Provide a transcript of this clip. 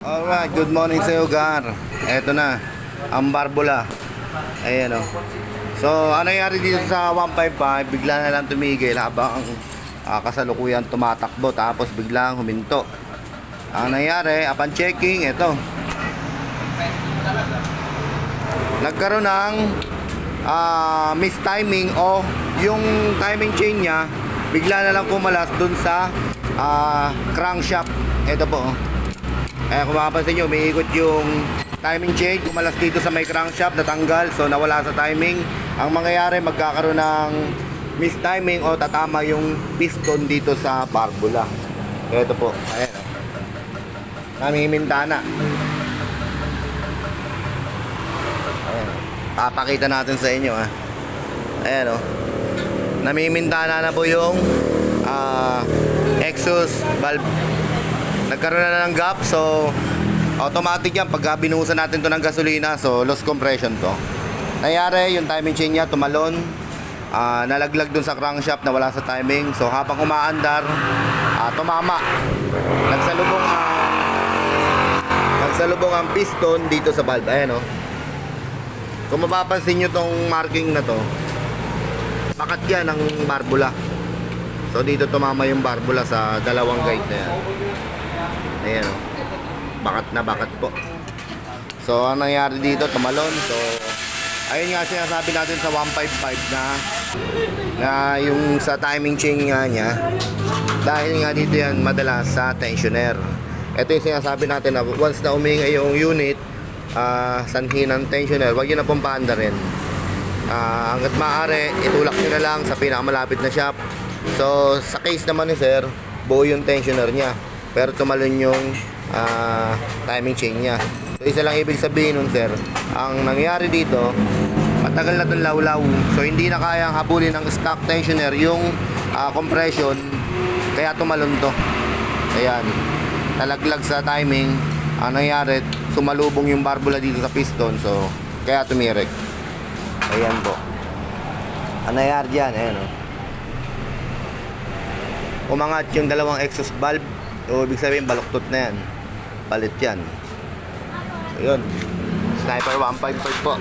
Alright, good morning sa iyo, Gar. Eto na, ang Barbola. Ayan o. So, ano nangyari dito sa 155? Bigla na lang tumigil habang kasalukuyan tumatakbo. Tapos biglang huminto. Ang nangyari, upon checking, eto. Nagkaroon ng mistiming o yung timing chain niya bigla na lang kumalas dun sa crankshaft. Eto po, oh. Kaya kung mapapansin nyo, umiikot yung timing chain, kumalas dito sa may crankshaft, natanggal, so nawala sa timing. Ang mangyayari, magkakaroon ng mistiming o tatama yung piston dito sa barbola. Ito po, ayan o. Namimintana. Ayan. Papakita natin sa inyo, ha. Ayan o. Namimintana na po yung exhaust valve. Nagkaroon na ng gap, so automatic yan pagka binuhusan natin to ng gasolina, so loss compression to. Nangyari, yung timing chain niya tumalon, nalaglag dun sa crankshaft na wala sa timing, so habang umaandar, tumama. Nagsalubong ang piston dito sa valve. Ayan o. Kung mapapansin nyo tong marking na to, pakat yan ng barbola. So dito tumama yung barbola sa dalawang guide na yan. Ayan o. Bakat po. So ang nangyari dito, tumalon. So ayun nga sinasabi natin sa 155 na yung sa timing chain nga niya, dahil nga dito yan madalas sa tensioner. Ito yung sinasabi natin na once na umingay yung unit, sanhi ng tensioner, wag yun na pumpanda rin. Hanggat maaari, itulak nyo na lang sa pinakamalapit na shop. So sa case naman ni sir, buo yung tensioner niya, pero tumalon yung timing chain niya. So isa lang ibig sabihin nun sir, ang nangyari dito, matagal na itong lawlaw. So hindi na kayang habulin ng stock tensioner yung compression, kaya tumalon to. Ayan, talaglag sa timing. Ang nangyari, sumalubong yung barbola dito sa piston, so kaya tumirek. Ayan po. Ang nangyari dyan, ayan o. Umangat yung dalawang exhaust valve. So ibig sabihin baluktot na yan. Palit yan. So yun, Sniper 155 po.